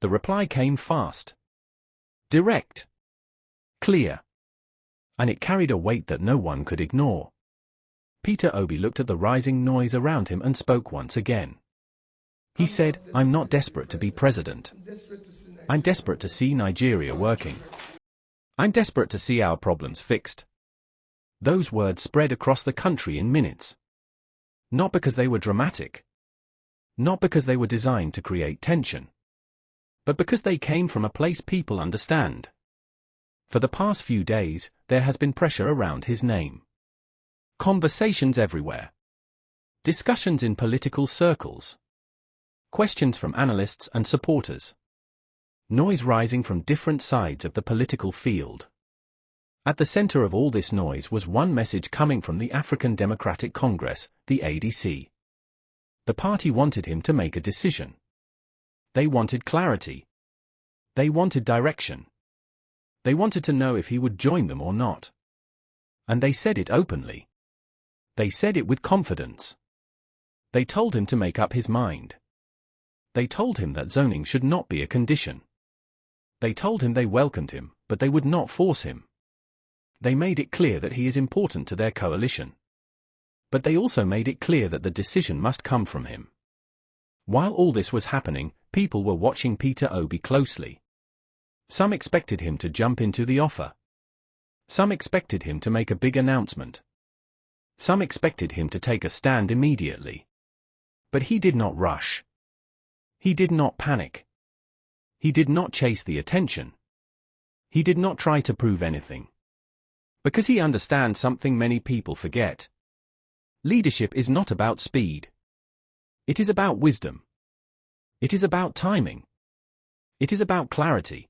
The reply came fast, direct, clear, and it carried a weight that no one could ignore. Peter Obi looked at the rising noise around him and spoke once again. He said, "I'm not desperate to be president. I'm desperate to see Nigeria working. I'm desperate to see our problems fixed." Those words spread across the country in minutes. Not because they were dramatic. Not because they were designed to create tension. But because they came from a place people understand. For the past few days, there has been pressure around his name. Conversations everywhere. Discussions in political circles. Questions from analysts and supporters. Noise rising from different sides of the political field. At the center of all this noise was one message coming from the African Democratic Congress, the ADC. The party wanted him to make a decision. They wanted clarity. They wanted direction. They wanted to know if he would join them or not. And they said it openly. They said it with confidence. They told him to make up his mind. They told him that zoning should not be a condition. They told him they welcomed him, but they would not force him. They made it clear that he is important to their coalition. But they also made it clear that the decision must come from him. While all this was happening, people were watching Peter Obi closely. Some expected him to jump into the offer. Some expected him to make a big announcement. Some expected him to take a stand immediately. But he did not rush. He did not panic. He did not chase the attention. He did not try to prove anything. Because he understands something many people forget. Leadership is not about speed. It is about wisdom. It is about timing. It is about clarity.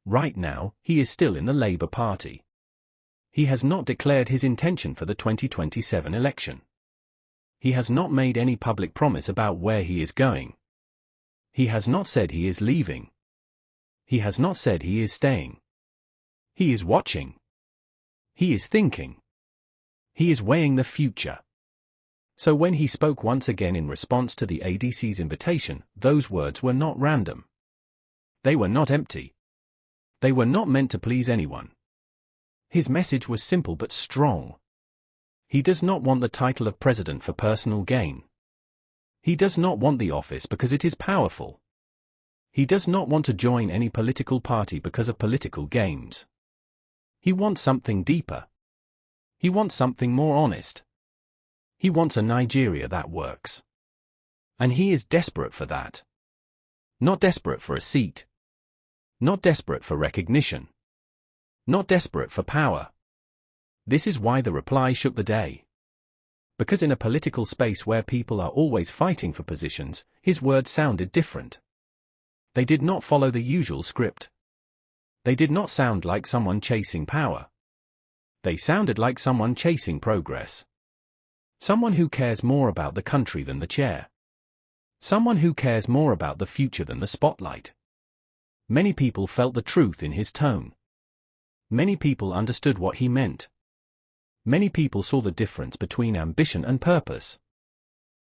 Right now, he is still in the Labour Party. He has not declared his intention for the 2027 election. He has not made any public promise about where he is going. He has not said he is leaving. He has not said he is staying. He is watching. He is thinking. He is weighing the future. So when he spoke once again in response to the ADC's invitation, those words were not random. They were not empty. They were not meant to please anyone. His message was simple but strong. He does not want the title of president for personal gain. He does not want the office because it is powerful. He does not want to join any political party because of political games. He wants something deeper. He wants something more honest. He wants a Nigeria that works. And he is desperate for that. Not desperate for a seat. Not desperate for recognition. Not desperate for power. This is why the reply shook the day. Because in a political space where people are always fighting for positions, his words sounded different. They did not follow the usual script. They did not sound like someone chasing power. They sounded like someone chasing progress. Someone who cares more about the country than the chair. Someone who cares more about the future than the spotlight. Many people felt the truth in his tone. Many people understood what he meant. Many people saw the difference between ambition and purpose.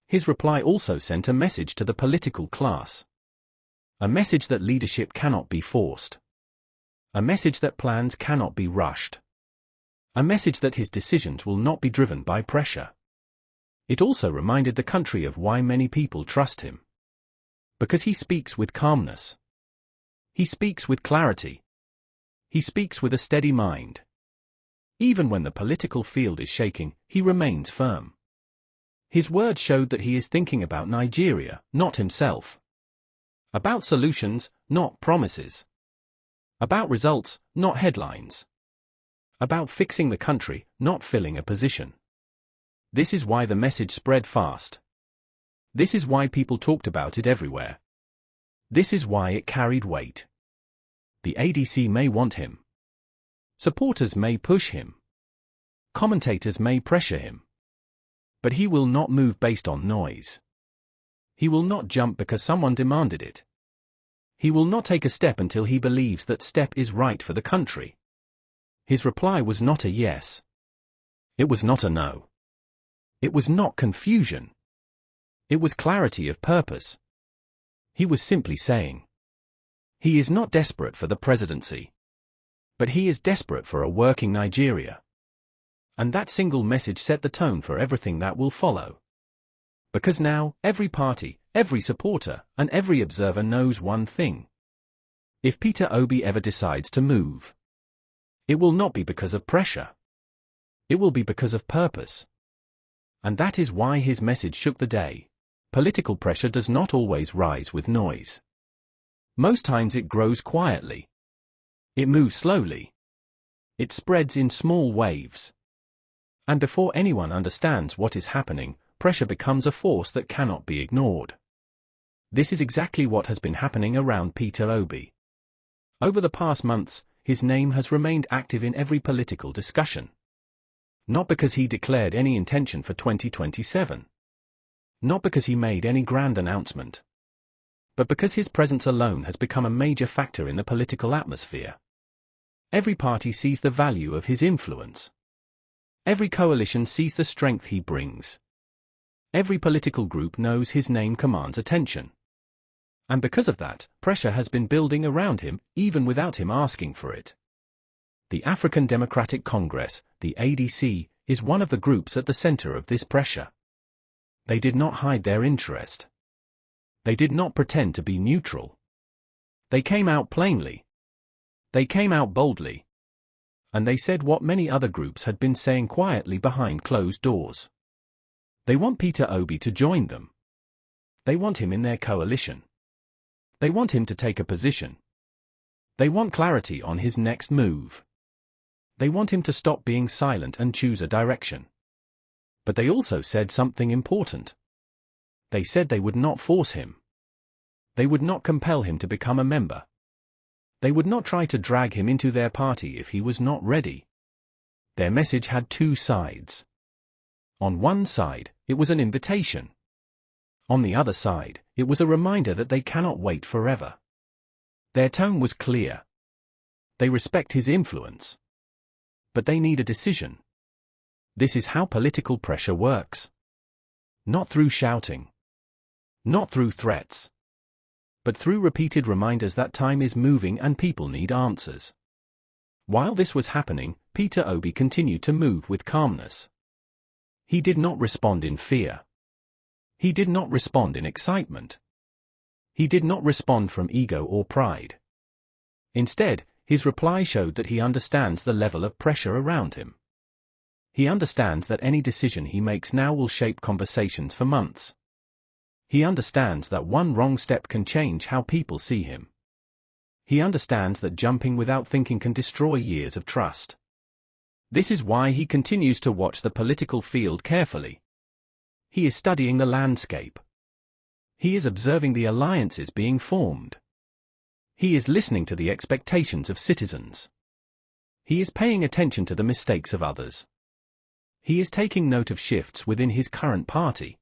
His reply also sent a message to the political class. A message that leadership cannot be forced. A message that plans cannot be rushed. A message that his decisions will not be driven by pressure. It also reminded the country of why many people trust him. Because he speaks with calmness. He speaks with clarity. He speaks with a steady mind. Even when the political field is shaking, he remains firm. His words showed that he is thinking about Nigeria, not himself. About solutions, not promises. About results, not headlines. About fixing the country, not filling a position. This is why the message spread fast. This is why people talked about it everywhere. This is why it carried weight. The ADC may want him. Supporters may push him. Commentators may pressure him. But he will not move based on noise. He will not jump because someone demanded it. He will not take a step until he believes that step is right for the country. His reply was not a yes. It was not a no. It was not confusion. It was clarity of purpose. He was simply saying, He is not desperate for the presidency. But he is desperate for a working Nigeria. And that single message set the tone for everything that will follow. Because now, every party, every supporter, and every observer knows one thing. If Peter Obi ever decides to move, it will not be because of pressure. It will be because of purpose. And that is why his message shook the day. Political pressure does not always rise with noise. Most times it grows quietly. It moves slowly. It spreads in small waves. And before anyone understands what is happening, pressure becomes a force that cannot be ignored. This is exactly what has been happening around Peter Obi. Over the past months, his name has remained active in every political discussion. Not because he declared any intention for 2027. Not because he made any grand announcement. But because his presence alone has become a major factor in the political atmosphere. Every party sees the value of his influence. Every coalition sees the strength he brings. Every political group knows his name commands attention. And because of that, pressure has been building around him, even without him asking for it. The African Democratic Congress, the ADC, is one of the groups at the center of this pressure. They did not hide their interest. They did not pretend to be neutral. They came out plainly. They came out boldly. And they said what many other groups had been saying quietly behind closed doors. They want Peter Obi to join them. They want him in their coalition. They want him to take a position. They want clarity on his next move. They want him to stop being silent and choose a direction. But they also said something important. They said they would not force him. They would not compel him to become a member. They would not try to drag him into their party if he was not ready. Their message had two sides. On one side, it was an invitation. On the other side, it was a reminder that they cannot wait forever. Their tone was clear. They respect his influence. But they need a decision. This is how political pressure works. Not through shouting. Not through threats. But through repeated reminders that time is moving and people need answers. While this was happening, Peter Obi continued to move with calmness. He did not respond in fear. He did not respond in excitement. He did not respond from ego or pride. Instead, his reply showed that he understands the level of pressure around him. He understands that any decision he makes now will shape conversations for months. He understands that one wrong step can change how people see him. He understands that jumping without thinking can destroy years of trust. This is why he continues to watch the political field carefully. He is studying the landscape. He is observing the alliances being formed. He is listening to the expectations of citizens. He is paying attention to the mistakes of others. He is taking note of shifts within his current party.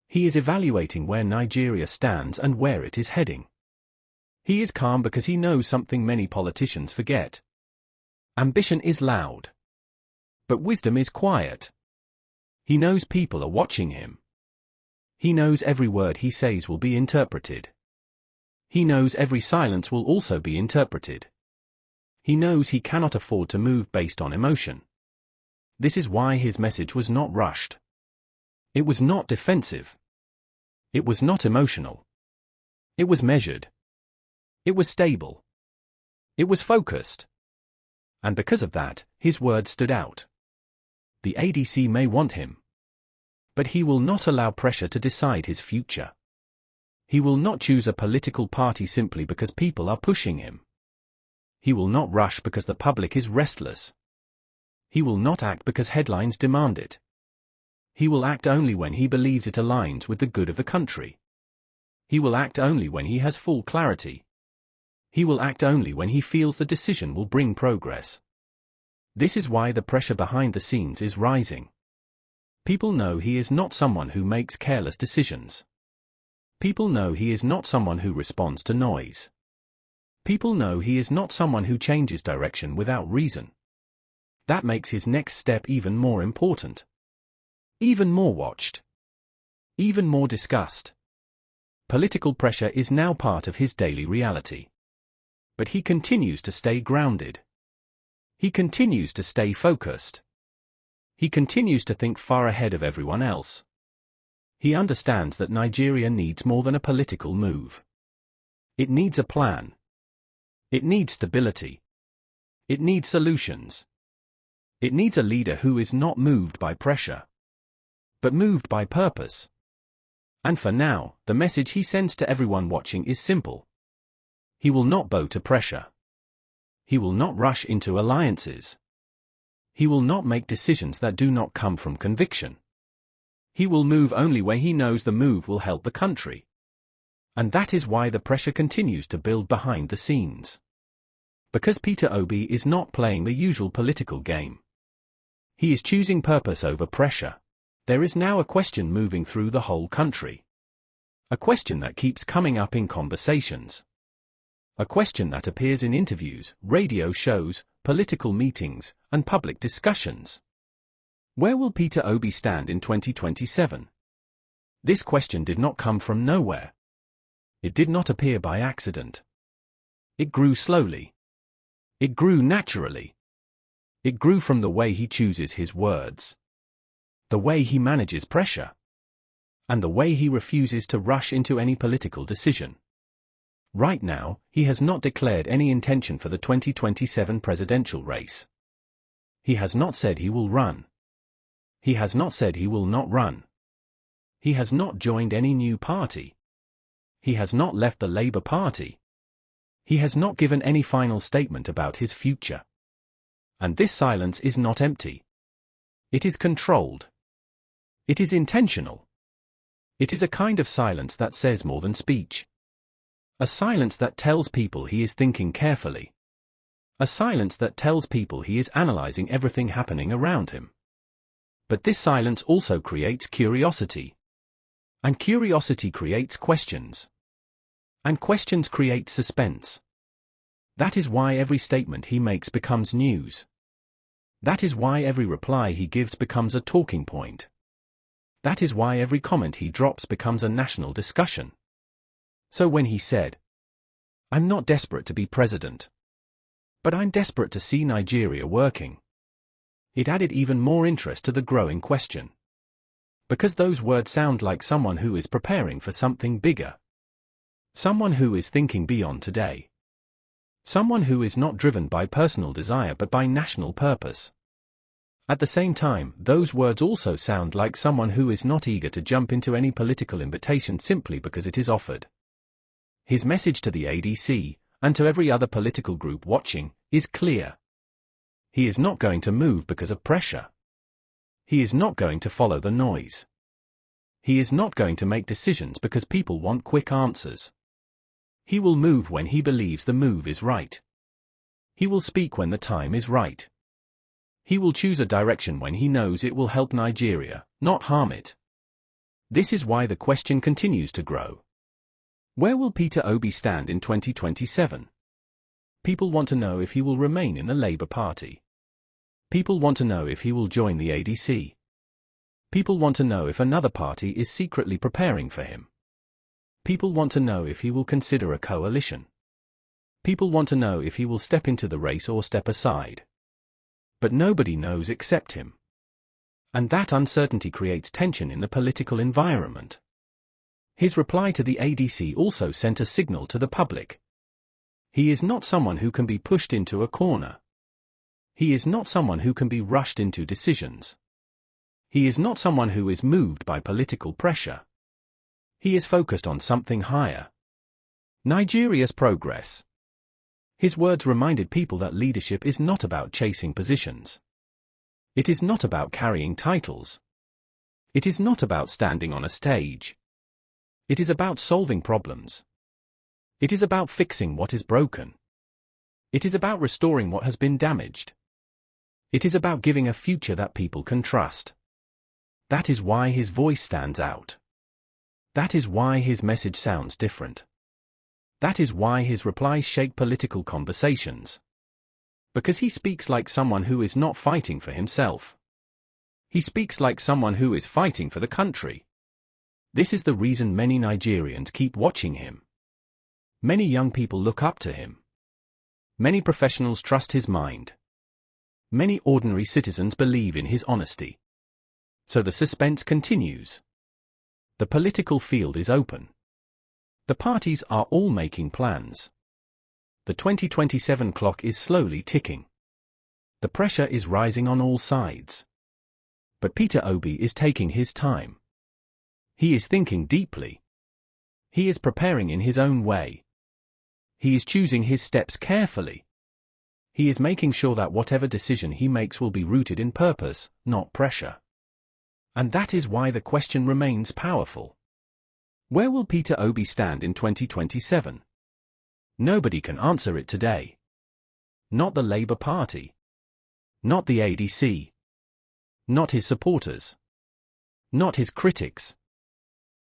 He is evaluating where Nigeria stands and where it is heading. He is calm because he knows something many politicians forget. Ambition is loud. But wisdom is quiet. He knows people are watching him. He knows every word he says will be interpreted. He knows every silence will also be interpreted. He knows he cannot afford to move based on emotion. This is why his message was not rushed. It was not defensive. It was not emotional. It was measured. It was stable. It was focused. And because of that, his words stood out. The ADC may want him. But he will not allow pressure to decide his future. He will not choose a political party simply because people are pushing him. He will not rush because the public is restless. He will not act because headlines demand it. He will act only when he believes it aligns with the good of the country. He will act only when he has full clarity. He will act only when he feels the decision will bring progress. This is why the pressure behind the scenes is rising. People know he is not someone who makes careless decisions. People know he is not someone who responds to noise. People know he is not someone who changes direction without reason. That makes his next step even more important. Even more watched. Even more discussed. Political pressure is now part of his daily reality. But he continues to stay grounded. He continues to stay focused. He continues to think far ahead of everyone else. He understands that Nigeria needs more than a political move. It needs a plan. It needs stability. It needs solutions. It needs a leader who is not moved by pressure, but moved by purpose. And for now, the message he sends to everyone watching is simple. He will not bow to pressure. He will not rush into alliances. He will not make decisions that do not come from conviction. He will move only where he knows the move will help the country. And that is why the pressure continues to build behind the scenes. Because Peter Obi is not playing the usual political game. He is choosing purpose over pressure. There is now a question moving through the whole country. A question that keeps coming up in conversations. A question that appears in interviews, radio shows, political meetings, and public discussions. Where will Peter Obi stand in 2027? This question did not come from nowhere. It did not appear by accident. It grew slowly. It grew naturally. It grew from the way he chooses his words, the way he manages pressure, and the way he refuses to rush into any political decision. Right now, he has not declared any intention for the 2027 presidential race. He has not said he will run. He has not said he will not run. He has not joined any new party. He has not left the Labour Party. He has not given any final statement about his future. And this silence is not empty. It is controlled. It is intentional. It is a kind of silence that says more than speech. A silence that tells people he is thinking carefully. A silence that tells people he is analyzing everything happening around him. But this silence also creates curiosity. And curiosity creates questions. And questions create suspense. That is why every statement he makes becomes news. That is why every reply he gives becomes a talking point. That is why every comment he drops becomes a national discussion. So when he said, "I'm not desperate to be president, but I'm desperate to see Nigeria working," it added even more interest to the growing question. Because those words sound like someone who is preparing for something bigger. Someone who is thinking beyond today. Someone who is not driven by personal desire but by national purpose. At the same time, those words also sound like someone who is not eager to jump into any political invitation simply because it is offered. His message to the ADC, and to every other political group watching, is clear. He is not going to move because of pressure. He is not going to follow the noise. He is not going to make decisions because people want quick answers. He will move when he believes the move is right. He will speak when the time is right. He will choose a direction when he knows it will help Nigeria, not harm it. This is why the question continues to grow. Where will Peter Obi stand in 2027? People want to know if he will remain in the Labour Party. People want to know if he will join the ADC. People want to know if another party is secretly preparing for him. People want to know if he will consider a coalition. People want to know if he will step into the race or step aside. But nobody knows except him. And that uncertainty creates tension in the political environment. His reply to the ADC also sent a signal to the public. He is not someone who can be pushed into a corner. He is not someone who can be rushed into decisions. He is not someone who is moved by political pressure. He is focused on something higher. Nigeria's progress. His words reminded people that leadership is not about chasing positions. It is not about carrying titles. It is not about standing on a stage. It is about solving problems. It is about fixing what is broken. It is about restoring what has been damaged. It is about giving a future that people can trust. That is why his voice stands out. That is why his message sounds different. That is why his replies shake political conversations. Because he speaks like someone who is not fighting for himself. He speaks like someone who is fighting for the country. This is the reason many Nigerians keep watching him. Many young people look up to him. Many professionals trust his mind. Many ordinary citizens believe in his honesty. So the suspense continues. The political field is open. The parties are all making plans. The 2027 clock is slowly ticking. The pressure is rising on all sides. But Peter Obi is taking his time. He is thinking deeply. He is preparing in his own way. He is choosing his steps carefully. He is making sure that whatever decision he makes will be rooted in purpose, not pressure. And that is why the question remains powerful. Where will Peter Obi stand in 2027? Nobody can answer it today. Not the Labour Party. Not the ADC. Not his supporters. Not his critics.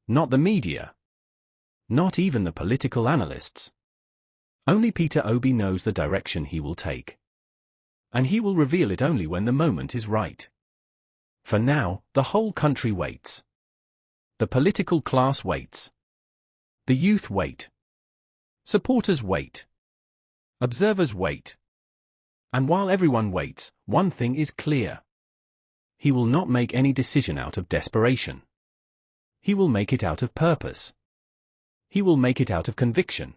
Not the media. Not even the political analysts. Only Peter Obi knows the direction he will take. And he will reveal it only when the moment is right. For now, the whole country waits. The political class waits. The youth wait. Supporters wait. Observers wait. And while everyone waits, one thing is clear. He will not make any decision out of desperation. He will make it out of purpose. He will make it out of conviction.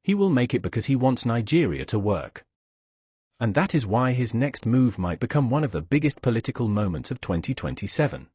He will make it because he wants Nigeria to work. And that is why his next move might become one of the biggest political moments of 2027.